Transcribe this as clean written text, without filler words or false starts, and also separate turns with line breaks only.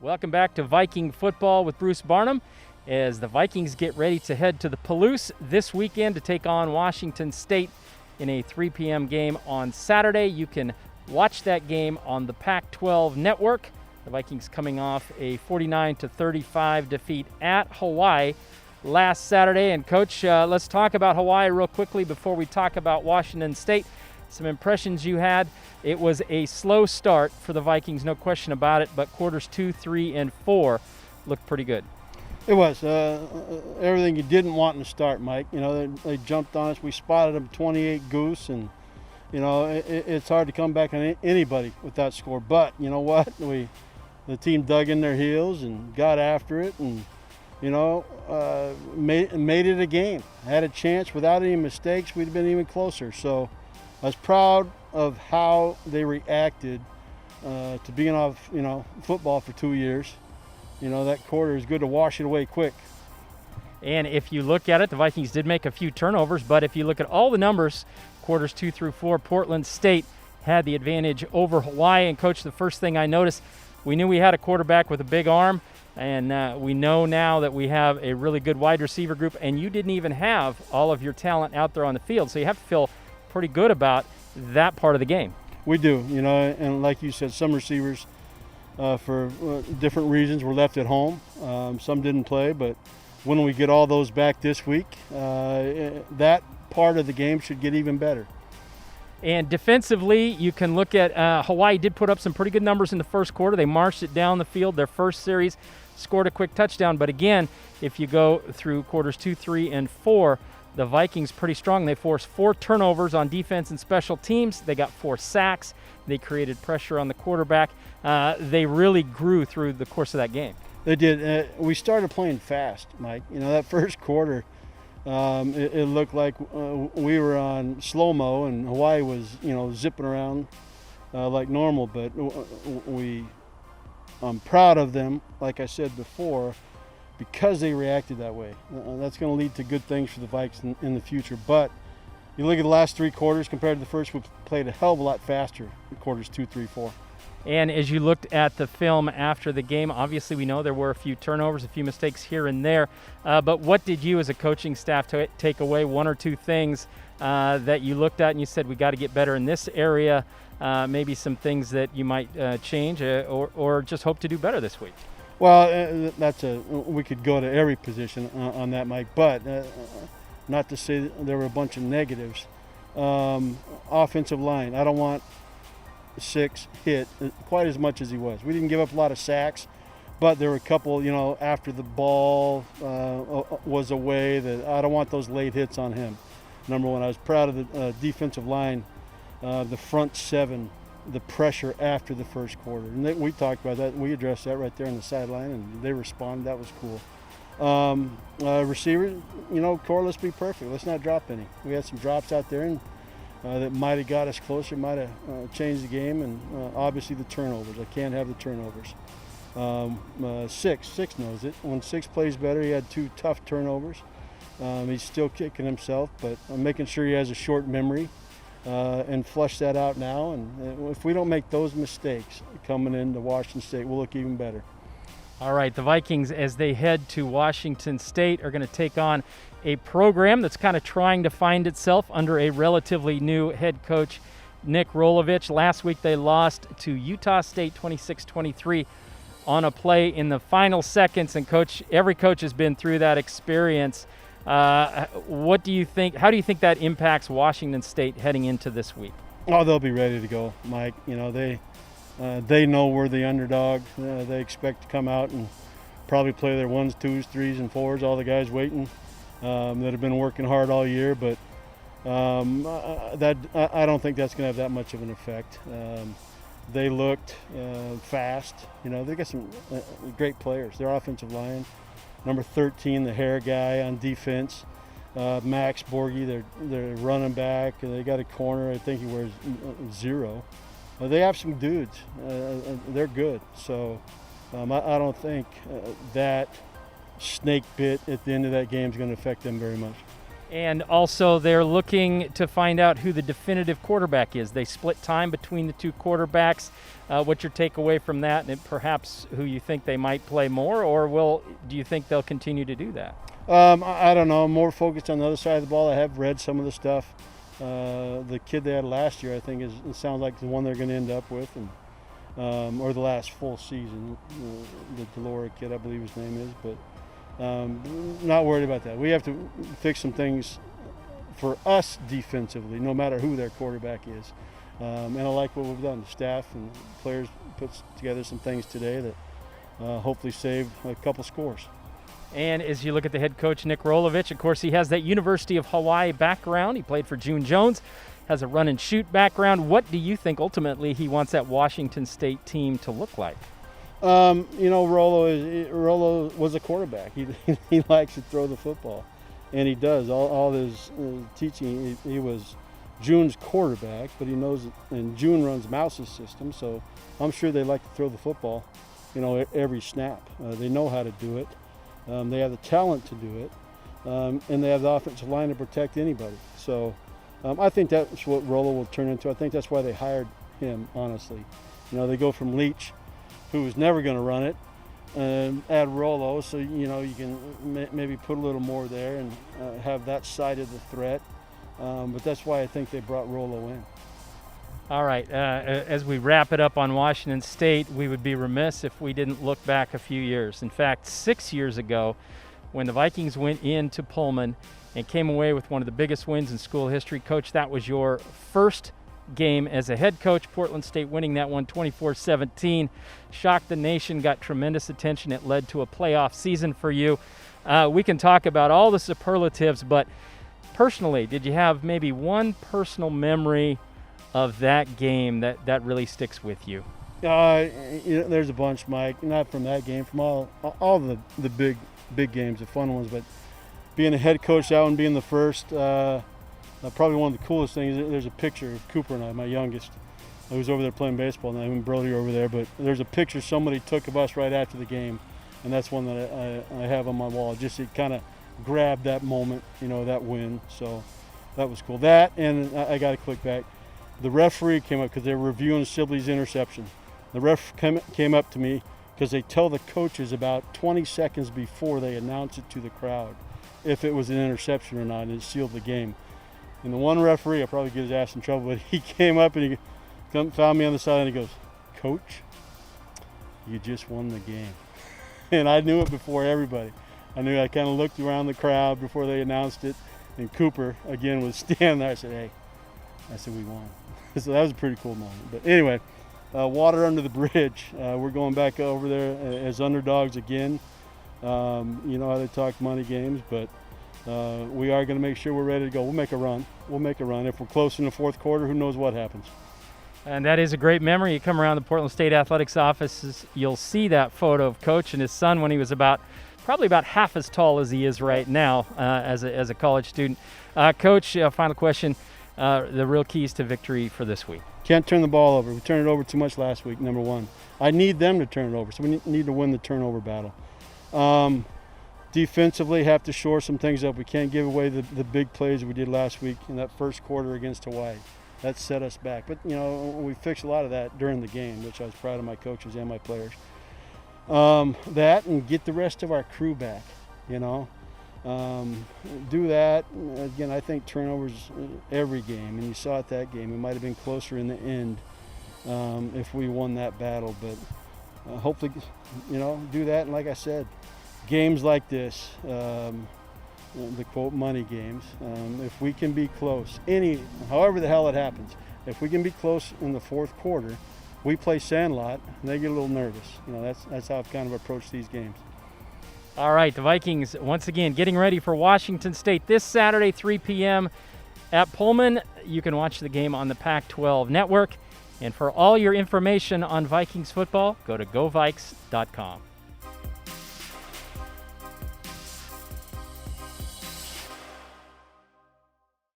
Welcome back to Viking football with Bruce Barnum as the Vikings get ready to head to the Palouse this weekend to take on Washington State in a 3 p.m. game on Saturday. You can watch that game on the Pac-12 network. The Vikings coming off a 49-35 defeat at Hawai'i last Saturday. And Coach, let's talk about Hawai'i real quickly before we talk about Washington State. Some impressions you had. It was a slow start for the Vikings, no question about it, but quarters 2, 3, and 4 looked pretty good.
It was everything you didn't want in the start, Mike. You know, they jumped on us. We spotted them 28 goose, and you know it's hard to come back on anybody with that score. But you know what? The team dug in their heels and got after it, and you know made it a game. Had a chance without any mistakes. We'd have been even closer. So I was proud of how they reacted to being off, football for 2 years. You know, that quarter is good to wash it away quick.
And if you look at it, the Vikings did make a few turnovers, but if you look at all the numbers, quarters 2 through 4, Portland State had the advantage over Hawai'i. And Coach, the first thing I noticed, we knew we had a quarterback with a big arm, and we know now that we have a really good wide receiver group, and you didn't even have all of your talent out there on the field, so you have to feel pretty good about that part of the game.
We do, and like you said, some receivers for different reasons were left at home. Some didn't play, but when we get all those back this week, that part of the game should get even better.
And defensively, you can look at Hawai'i did put up some pretty good numbers in the first quarter. They marched it down the field. Their first series scored a quick touchdown. But again, if you go through quarters 2, 3, and 4, the Vikings pretty strong. They forced 4 turnovers on defense and special teams. They got 4 sacks. They created pressure on the quarterback. They really grew through the course of that game.
They did. We started playing fast, Mike. That first quarter, it looked like we were on slow-mo, and Hawai'i was, zipping around like normal. But I'm proud of them, like I said before, because they reacted that way. That's going to lead to good things for the Vikings in the future. But you look at the last 3 quarters compared to the first, we played a hell of a lot faster in quarters 2, 3, 4.
And as you looked at the film after the game, obviously we know there were a few turnovers, a few mistakes here and there. But what did you as a coaching staff take away, 1 or 2 things that you looked at and you said, we got to get better in this area, maybe some things that you might change or just hope to do better this week?
Well, we could go to every position on that, Mike, but not to say there were a bunch of negatives. Offensive line, I don't want 6 hit quite as much as he was. We didn't give up a lot of sacks, but there were a couple, after the ball was away, that I don't want those late hits on him. Number one, I was proud of the defensive line, the front 7, the pressure after the first quarter. And we talked about that. We addressed that right there on the sideline, and they responded. That was cool. Receivers, core, let's be perfect. Let's not drop any. We had some drops out there, and that might have got us closer, might have changed the game, and obviously the turnovers. I can't have the turnovers. Six knows it. When 6 plays better, he had 2 tough turnovers. He's still kicking himself, but I'm making sure he has a short memory and flush that out now. And if we don't make those mistakes coming into Washington State, we'll look even better.
All right, the Vikings, as they head to Washington State, are going to take on a program that's kind of trying to find itself under a relatively new head coach, Nick Rolovich. Last week they lost to Utah State 26-23 on a play in the final seconds. And Coach, every coach has been through that experience. What do you think? How do you think that impacts Washington State heading into this week?
Oh, they'll be ready to go, Mike. They know we're the underdog. They expect to come out and probably play their 1s, 2s, 3s, and 4s. All the guys waiting that have been working hard all year, but I don't think that's going to have that much of an effect. They looked fast. They got some great players. Their offensive line, number 13, the hair guy on defense, Max Borghi, their running back. They got a corner. I think he wears 0. They have some dudes. They're good. So I don't think that snake bit at the end of that game is going to affect them very much.
And also, they're looking to find out who the definitive quarterback is. They split time between the two quarterbacks. What's your takeaway from that, and perhaps who you think they might play more, or do you think they'll continue to do that?
I don't know. I'm more focused on the other side of the ball. I have read some of the stuff. The kid they had last year, I think, it sounds like the one they're going to end up with, and or the last full season. The Delora kid, I believe his name is, but. Not worried about that. We have to fix some things for us defensively, no matter who their quarterback is. And I like what we've done. The staff and players put together some things today that hopefully save a couple scores.
And as you look at the head coach, Nick Rolovich, of course, he has that University of Hawaii background. He played for June Jones, has a run and shoot background. What do you think ultimately he wants that Washington State team to look like?
Rollo was a quarterback. He likes to throw the football, and he does. All his teaching, he was June's quarterback, but he knows, and June runs Mouse's system, so I'm sure they like to throw the football, every snap. They know how to do it. They have the talent to do it, and they have the offensive line to protect anybody. So I think that's what Rollo will turn into. I think that's why they hired him, honestly. They go from Leach, who was never going to run it, and add Rollo, so you can maybe put a little more there and have that side of the threat. But that's why I think they brought Rollo in.
All right, as we wrap it up on Washington State, we would be remiss if we didn't look back a few years. In fact, 6 years ago, when the Vikings went into Pullman and came away with one of the biggest wins in school history. Coach, that was your first game as a head coach. Portland State winning that one 24-17. Shocked the nation, got tremendous attention. It led to a playoff season for you. We can talk about all the superlatives, but personally, did you have maybe one personal memory of that game that really sticks with you?
There's a bunch, Mike. Not from that game, from all the big games, the fun ones, but being a head coach out and being the first, probably one of the coolest things, there's a picture of Cooper and I, my youngest. I was over there playing baseball, and I and Brody over there, but there's a picture somebody took of us right after the game, and that's one that I have on my wall. Just it kind of grabbed that moment, that win. So that was cool. That, and I got to click back. The referee came up because they were reviewing Sibley's interception. The ref came up to me because they tell the coaches about 20 seconds before they announce it to the crowd if it was an interception or not, and it sealed the game. And the one referee, I'll probably get his ass in trouble, but he came up and he found me on the side and he goes, "Coach, you just won the game." And I knew it before everybody. I kind of looked around the crowd before they announced it, and Cooper, again, was standing there. I said, we won. So that was a pretty cool moment. But anyway, water under the bridge. We're going back over there as underdogs again. You know how they talk money games, but we are going to make sure we're ready to go. We'll make a run. If we're close in the fourth quarter, who knows what happens.
And that is a great memory. You come around the Portland State Athletics offices, you'll see that photo of Coach and his son when he was probably about half as tall as he is right now as a college student. Coach, final question. The real keys to victory for this week?
Can't turn the ball over. We turned it over too much last week, number one. I need them to turn it over, so we need to win the turnover battle. Defensively, have to shore some things up. We can't give away the big plays we did last week in that first quarter against Hawaii. That set us back. But, we fixed a lot of that during the game, which I was proud of my coaches and my players. That and get the rest of our crew back, do that. Again, I think turnovers every game, and you saw it that game. It might have been closer in the end if we won that battle. But hopefully, do that. And like I said, games like this, the quote money games, if we can be close, however the hell it happens, if we can be close in the fourth quarter, we play Sandlot, and they get a little nervous. That's how I've kind of approached these games.
All right, the Vikings, once again, getting ready for Washington State this Saturday, 3 p.m. at Pullman. You can watch the game on the Pac-12 Network. And for all your information on Vikings football, go to govikes.com.